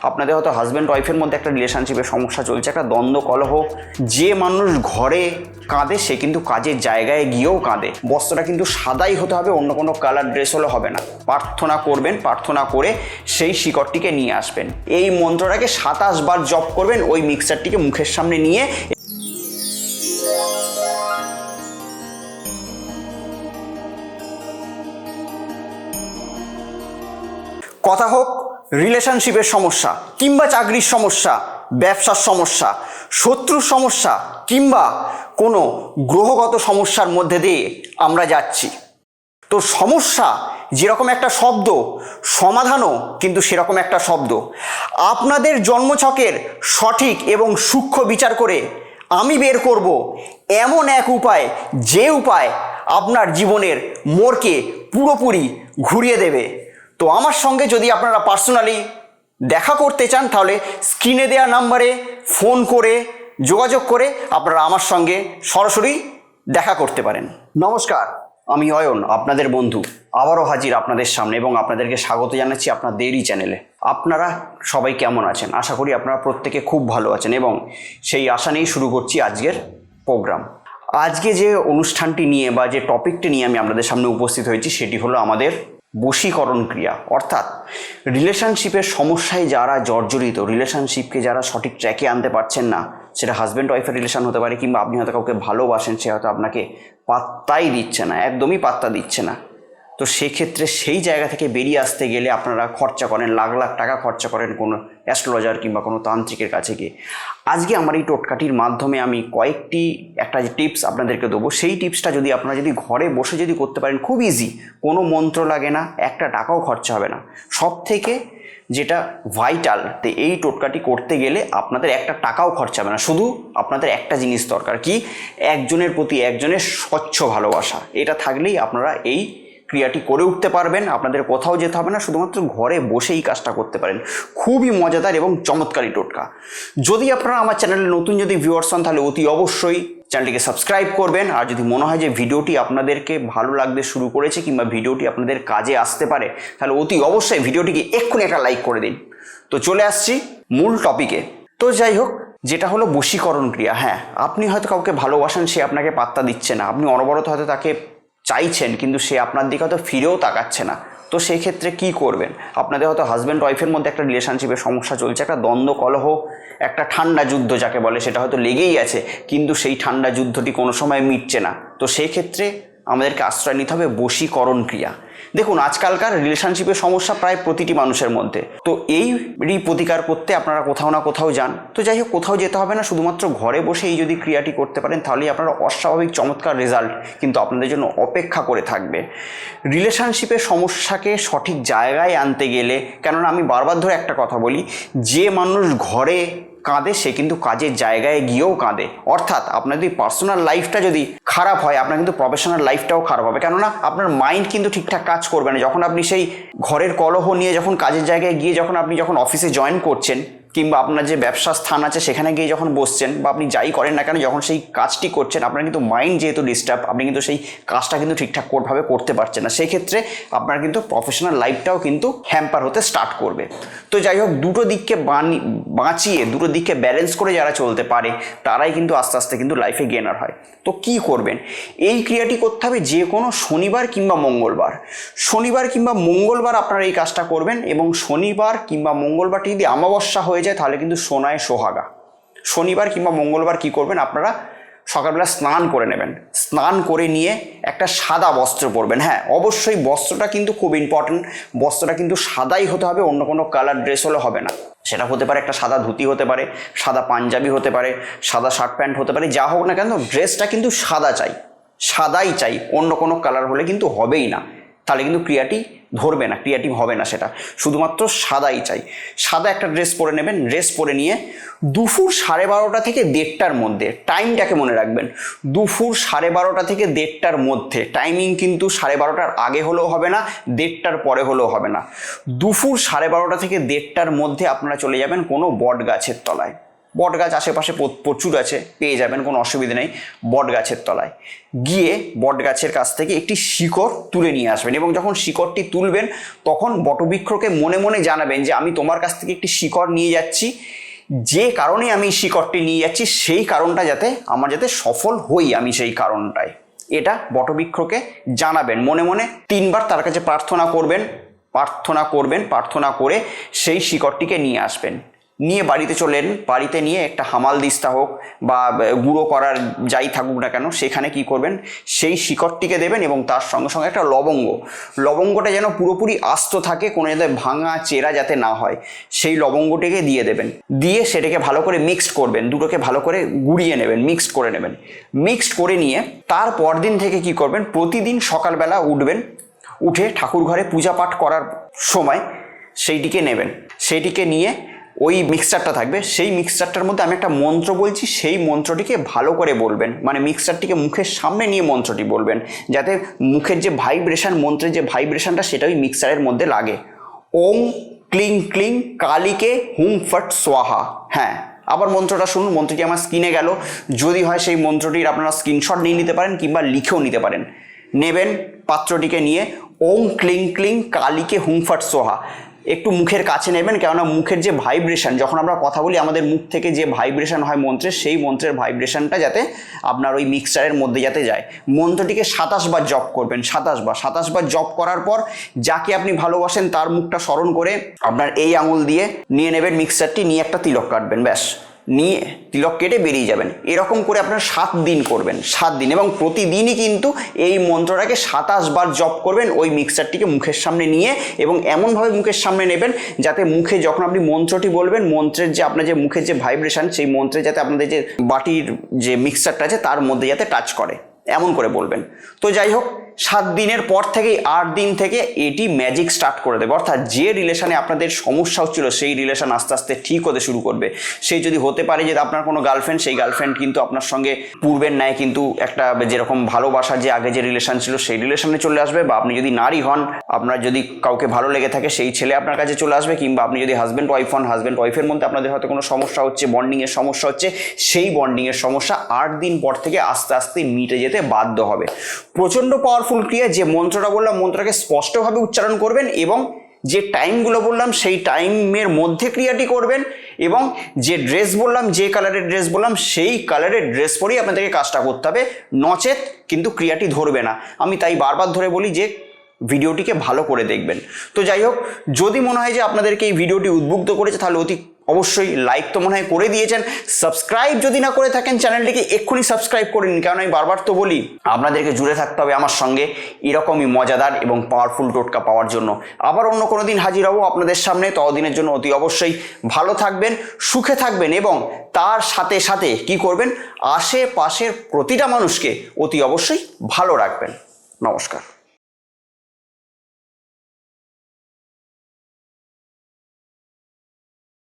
আপনাদের হয়তো হাজব্যান্ড ওয়াইফের মধ্যে একটা রিলেশনশিপের সমস্যা চলছে, একটা দ্বন্দ্ব কলহ। যে মানুষ ঘরে কাঁদে সে কিন্তু কাজের জায়গায় গিয়েও কাঁদে। বস্ত্রটা কিন্তু সাদাই হতে হবে, অন্য কোনো কালার ড্রেস হলে হবে না। প্রার্থনা করবেন, প্রার্থনা করে সেই শিকড়টিকে নিয়ে আসবেন। এই মন্ত্রটাকে 27 বার জপ করবেন ওই মিক্সারটিকে মুখের সামনে নিয়ে। কথা হোক রিলেশনশিপের সমস্যা, কিংবা চাকরির সমস্যা, ব্যবসার সমস্যা, শত্রুর সমস্যা, কিংবা কোনো গ্রহগত সমস্যার মধ্যে দিয়ে আমরা যাচ্ছি। তো সমস্যা যেরকম একটা শব্দ, সমাধানও কিন্তু সেরকম একটা শব্দ। আপনাদের জন্মছকের সঠিক এবং সূক্ষ্ম বিচার করে আমি বের করব এমন এক উপায়, যে উপায় আপনার জীবনের মোড়কে পুরোপুরি ঘুরিয়ে দেবে। তো আমার সঙ্গে যদি আপনারা পার্সোনালি দেখা করতে চান, তাহলে স্ক্রিনে দেওয়া নাম্বারে ফোন করে যোগাযোগ করে আপনারা আমার সঙ্গে সরাসরি দেখা করতে পারেন। নমস্কার, আমি অয়ন, আপনাদের বন্ধু, আবারও হাজির আপনাদের সামনে এবং আপনাদেরকে স্বাগত জানাচ্ছি আপনাদেরই চ্যানেলে। আপনারা সবাই কেমন আছেন? আশা করি আপনারা প্রত্যেকে খুব ভালো আছেন এবং সেই আশা নিয়েই শুরু করছি আজকের প্রোগ্রাম। আজকে যে অনুষ্ঠানটি নিয়ে বা যে টপিকটি নিয়ে আমি আপনাদের সামনে উপস্থিত হয়েছি সেটি হলো আমাদের বশীকরণ ক্রিয়া। অর্থাৎ রিলেশনশিপের সমস্যায় যারা জর্জরিত, রিলেশনশিপকে যারা সঠিক ট্র্যাকে আনতে পারছেন না, সেটা হাজব্যান্ড ওয়াইফের রিলেশন হতে পারে, কিংবা আপনি হয়তো কাউকে ভালোবাসেন, সে হয়তো আপনাকে পাত্তাই দিচ্ছে না, একদমই পাত্তা দিচ্ছে না। তো সেক্ষেত্রে সেই জায়গা থেকে বেরিয়ে আসতে গেলে আপনারা খরচা করেন, লাখ লাখ টাকা খরচা করেন কোনো অ্যাস্ট্রোলজার কিংবা কোনো তান্ত্রিকের কাছে গিয়ে। আজকে আমার এই টোটকাটির মাধ্যমে আমি কয়েকটি একটা যে টিপস আপনাদেরকে দেবো, সেই টিপসটা যদি আপনারা যদি ঘরে বসে যদি করতে পারেন, খুব ইজি, কোনো মন্ত্র লাগে না, একটা টাকাও খরচা হবে না। সব থেকে যেটা ভাইটাল, তো এই টোটকাটি করতে গেলে আপনাদের একটা টাকাও খরচা হবে না। শুধু আপনাদের একটা জিনিস দরকার, কি? একজনের প্রতি একজনের স্বচ্ছ ভালোবাসা। এটা থাকলেই আপনারা এই ক্রিয়াটি করে উঠতে পারবেন। আপনাদের কোথাও যেতে হবে না, শুধুমাত্র ঘরে বসেই কাজটা করতে পারেন। খুবই মজাদার এবং চমৎকারী টোটকা। যদি আপনারা আমার চ্যানেলে নতুন যদি ভিউয়ার্স হন, তাহলে অতি অবশ্যই চ্যানেলটিকে সাবস্ক্রাইব করবেন। আর যদি মনে হয় যে ভিডিওটি আপনাদেরকে ভালো লাগতে শুরু করেছে কিংবা ভিডিওটি আপনাদের কাজে আসতে পারে, তাহলে অতি অবশ্যই ভিডিওটিকে এক্ষুনি একটা লাইক করে দিন। তো চলে আসছি মূল টপিকে। তো যাই হোক, যেটা হলো বশীকরণ ক্রিয়া। হ্যাঁ, আপনি হয়তো কাউকে ভালোবাসেন, সে আপনাকে পাত্তা দিচ্ছে না, আপনি অনবরত হয়তো তাকে চাইছেন, কিন্তু সে আপনার দিকে হয়তো ফিরেও তাকাচ্ছে না। তো সেই ক্ষেত্রে কী করবেন? আপনাদের হয়তো হাজব্যান্ড ওয়াইফের মধ্যে একটা রিলেশনশিপের সমস্যা চলছে, একটা দ্বন্দ্ব কলহ, একটা ঠান্ডা যুদ্ধ যাকে বলে, সেটা হয়তো লেগেই আছে, কিন্তু সেই ঠান্ডা যুদ্ধটি কোনো সময় মিটছে না। তো সেই ক্ষেত্রে আমাদেরকে আশ্রয় নিতে হবে বশীকরণ ক্রিয়া। দেখুন, আজকালকার রিলেশনশিপের সমস্যা প্রায় প্রতিটি মানুষের মধ্যে। তো এই প্রতিকার করতে আপনারা কোথাও না কোথাও যান। তো যাই হোক, কোথাও যেতে হবে না, শুধুমাত্র ঘরে বসে এই যদি ক্রিয়াটি করতে পারেন, তাহলেই আপনারা অস্বাভাবিক চমৎকার রেজাল্ট কিন্তু আপনাদের জন্য অপেক্ষা করে থাকবে। রিলেশনশিপের সমস্যাকে সঠিক জায়গায় আনতে গেলে, কেননা আমি বারবার ধরে একটা কথা বলি, যে মানুষ ঘরে কাঁদে সে কিন্তু কাজের জায়গায় গিয়েও কাঁদে। অর্থাৎ আপনার যদি পার্সোনাল লাইফটা যদি খারাপ হয়, আপনার কিন্তু প্রফেশনাল লাইফটাও খারাপ হবে। কেননা আপনার মাইন্ড কিন্তু ঠিকঠাক কাজ করবে না। যখন আপনি সেই ঘরের কলহ নিয়ে যখন কাজের জায়গায় গিয়ে আপনি যখন অফিসে জয়েন করছেন, কিংবা আপনার যে ব্যবসা স্থান আছে সেখানে গিয়ে যখন বসছেন, বা আপনি যাই করেন না কেন, যখন সেই কাজটি করছেন, আপনার কিন্তু মাইন্ড যেহেতু ডিস্টার্ব, আপনি কিন্তু সেই কাজটা কিন্তু ঠিকঠাকভাবে করতে পারছেন না। সেই ক্ষেত্রে আপনার কিন্তু প্রফেশনাল লাইফটাও কিন্তু হ্যাম্পার হতে স্টার্ট করবে। তো যাই হোক, দুটো দিককে বাঁচিয়ে, দুটো দিককে ব্যালেন্স করে যারা চলতে পারে, তারাই কিন্তু আস্তে আস্তে কিন্তু লাইফে গেনার হয়। তো কি করবেন? এই ক্রিয়াটি করতে হবে যে কোনো শনিবার কিংবা মঙ্গলবার। শনিবার কিংবা মঙ্গলবার আপনারা এই কাজটা করবেন, এবং শনিবার কিংবা মঙ্গলবারটি যদি অমাবস্যা হয়ে যায়, তাহলে কিন্তু সোনায় সোহাগা। শনিবার কিংবা মঙ্গলবার কি করবেন? আপনারা সকালবেলা স্নান করে নেবেন। স্নান করে নিয়ে একটা সাদা বস্ত্র পরবেন। হ্যাঁ, অবশ্যই বস্ত্রটা কিন্তু খুব ইম্পর্টেন্ট। বস্ত্রটা কিন্তু সাদাই হতে হবে, অন্য কোনো কালার ড্রেস হলে হবে না। সেটা হতে পারে একটা সাদা ধুতি, হতে পারে সাদা পাঞ্জাবি, হতে পারে সাদা শার্ট প্যান্ট, হতে পারে যা হোক না কেন, ড্রেসটা কিন্তু সাদা চাই, সাদাই চাই। অন্য কোনো কালার হলে কিন্তু হবেই না, তাহলে কিন্তু ক্রিয়াটি ধরবে না, ক্রিয়াটিভ হবে না। সেটা শুধুমাত্র সাদাই চাই। সাদা একটা ড্রেস পরে নেবেন। ড্রেস পরে নিয়ে দুপুর 12:30 থেকে 1:30টার মধ্যে, টাইমটাকে মনে রাখবেন, দুপুর 12:30 থেকে 1:30টার মধ্যে। টাইমিং কিন্তু 12:30টার আগে হলেও হবে না, 1:30টার পরে হলেও হবে না। দুপুর 12:30 থেকে 1:30টার মধ্যে আপনারা চলে যাবেন কোনো বট গাছের তলায়। বট গাছ আশেপাশে প্রচুর আছে, পেয়ে যাবেন, কোনো অসুবিধা নেই। বট গাছের তলায় গিয়ে বট গাছের কাছ থেকে একটি শিকড় তুলে নিয়ে আসবেন এবং যখন শিকড়টি তুলবেন তখন বটবৃক্ষকে মনে মনে জানাবেন যে আমি তোমার কাছ থেকে একটি শিকড় নিয়ে যাচ্ছি, যে কারণে আমি শিকড়টি নিয়ে যাচ্ছি সেই কারণটা যাতে আমার যাতে সফল হই আমি সেই কারণটায়, এটা বটবৃক্ষকে জানাবেন। মনে মনে 3 বার তার কাছে প্রার্থনা করে সেই শিকড়টিকে নিয়ে আসবেন। নিয়ে বাড়িতে চলেন, বাড়িতে নিয়ে একটা হামাল দিস্তা হোক বা গুঁড়ো করার যাই থাকুক না কেন, সেখানে কি করবেন, সেই শিকড়টিকে দেবেন এবং তার সঙ্গে সঙ্গে একটা লবঙ্গটা যেন পুরোপুরি আস্ত থাকে, কোনো যাতে ভাঙা চেরা যাতে না হয়, সেই লবঙ্গটিকে দিয়ে দেবেন। দিয়ে সেটাকে ভালো করে মিক্সড করবেন, দুটোকে ভালো করে গুঁড়িয়ে নেবেন, মিক্সড করে নেবেন। মিক্সড করে নিয়ে তার পরদিন থেকে কি করবেন, প্রতিদিন সকালবেলা উঠে ঠাকুর ঘরে পূজা পাঠ করার সময় সেইটিকে নেবেন। সেইটিকে নিয়ে ওই মিক্সচারটা থাকবে, সেই মিক্সচারটার মধ্যে আমি একটা মন্ত্র বলছি, সেই মন্ত্রটিকে ভালো করে বলবেন, মানে মিক্সচারটিকে মুখের সামনে নিয়ে মন্ত্রটি বলবেন, যাতে মুখের যে ভাইব্রেশন, মন্ত্রের যে ভাইব্রেশনটা সেটা ওই মিক্সচারের মধ্যে লাগে। ওম ক্লিং ক্লিং কালিকে হুম ফট সোয়াহা। হ্যাঁ, আবার মন্ত্রটা শুনুন, মন্ত্রটি আমার স্ক্রিনে গেল, যদি হয় সেই মন্ত্রটির আপনারা স্ক্রিনশট নিয়ে নিতে পারেন কিংবা লিখেও নিতে পারেন। নেবেন পাত্রটিকে নিয়ে ওম ক্লিং ক্লিং কালিকে হুম ফট সোহা একটু মুখের কাছে নেবেন, কেননা মুখের যে ভাইব্রেশন, যখন আমরা কথা বলি আমাদের মুখ থেকে যে ভাইব্রেশন হয় মন্ত্রের, সেই মন্ত্রের ভাইব্রেশনটা যাতে আপনার ওই মিক্সচারের মধ্যে যাতে যায়। মন্ত্রটিকে 27 বার জপ করবেন, 27 বার জপ করার পর যাকে আপনি ভালোবাসেন তার মুখটা স্মরণ করে আপনার এই আঙুল দিয়ে নিয়ে নেবেন মিক্সচারটি, নিয়ে একটা তিলক কাটবেন, ব্যাস, নিয়ে তিলক কেটে বেরিয়ে যাবেন। এরকম করে আপনারা 7 দিন করবেন, 7 দিন, এবং প্রতিদিনই কিন্তু এই মন্ত্রটাকে 27 বার জপ করবেন ওই মিক্সচারটিকে মুখের সামনে নিয়ে, এবং এমনভাবে মুখের সামনে নেবেন যাতে মুখে যখন আপনি মন্ত্রটি বলবেন, মন্ত্রের যে আপনার যে মুখের যে ভাইব্রেশন, সেই মন্ত্রে যাতে আপনাদের যে বাটির যে মিক্সচারটা আছে তার মধ্যে যাতে টাচ করে, এমন করে বলবেন। তো যাই হোক, 7 দিনের পর থেকেই 8 দিন থেকে এটি ম্যাজিক স্টার্ট করে দেবে, অর্থাৎ যে রিলেশনে আপনাদের সমস্যা হচ্ছিল সেই রিলেশন আস্তে আস্তে ঠিক হতে শুরু করবে। সেই যদি হতে পারে যে আপনার কোনো গার্লফ্রেন্ড, সেই গার্লফ্রেন্ড কিন্তু আপনার সঙ্গে পূর্বের ন্যায় কিন্তু একটা যেরকম ভালোবাসার যে আগে যে রিলেশন ছিল সেই রিলেশনে চলে আসবে, বা আপনি যদি নারী হন, আপনার যদি কাউকে ভালো লেগে থাকে সেই ছেলে আপনার কাছে চলে আসবে, কিংবা আপনি যদি হাজব্যান্ড ওয়াইফ হন, হাজব্যান্ড ওয়াইফের মধ্যে আপনাদের হয়তো কোনো সমস্যা হচ্ছে, বন্ডিংয়ের সমস্যা হচ্ছে, সেই বন্ডিংয়ের সমস্যা 8 দিন পর থেকে আস্তে আস্তে মিটে যেতে বাধ্য হবে। প্রচণ্ড পাওয়ারফুল ক্রিয়া। যে মন্ত্রটা বললাম, মন্ত্রটাকে স্পষ্টভাবে উচ্চারণ করবেন এবং যে টাইমগুলো বললাম সেই টাইমের মধ্যে ক্রিয়াটি করবেন, এবং যে ড্রেস বললাম, যে কালারের ড্রেস বললাম সেই কালারের ড্রেস পরেই আপনাদেরকে কাজটা করতে হবে, নচেত কিন্তু ক্রিয়াটি ধরবে না। আমি তাই বারবার ধরে বলি যে ভিডিওটিকে ভালো করে দেখবেন। তো যাই হোক, যদি মনে হয় যে আপনাদেরকে এই ভিডিওটি উদ্বুদ্ধ করেছে, তাহলে অবশ্যই লাইক তো মনে হয় করে দিয়েছেন। সাবস্ক্রাইব যদি না করে থাকেন চ্যানেলটিকে এক্ষুনি সাবস্ক্রাইব করে নিন, কারণ আমি বারবার তো বলি আপনাদেরকে জুড়ে থাকতে হবে আমার সঙ্গে এরকমই মজাদার এবং পাওয়ারফুল টোটকা পাওয়ার জন্য। আবার অন্য কোনো দিন হাজির হব আপনাদের সামনে, ততদিনের জন্য অতি অবশ্যই ভালো থাকবেন, সুখে থাকবেন, এবং তার সাথে সাথে কি করবেন, আশেপাশের প্রতিটা মানুষকে অতি অবশ্যই ভালো রাখবেন। নমস্কার।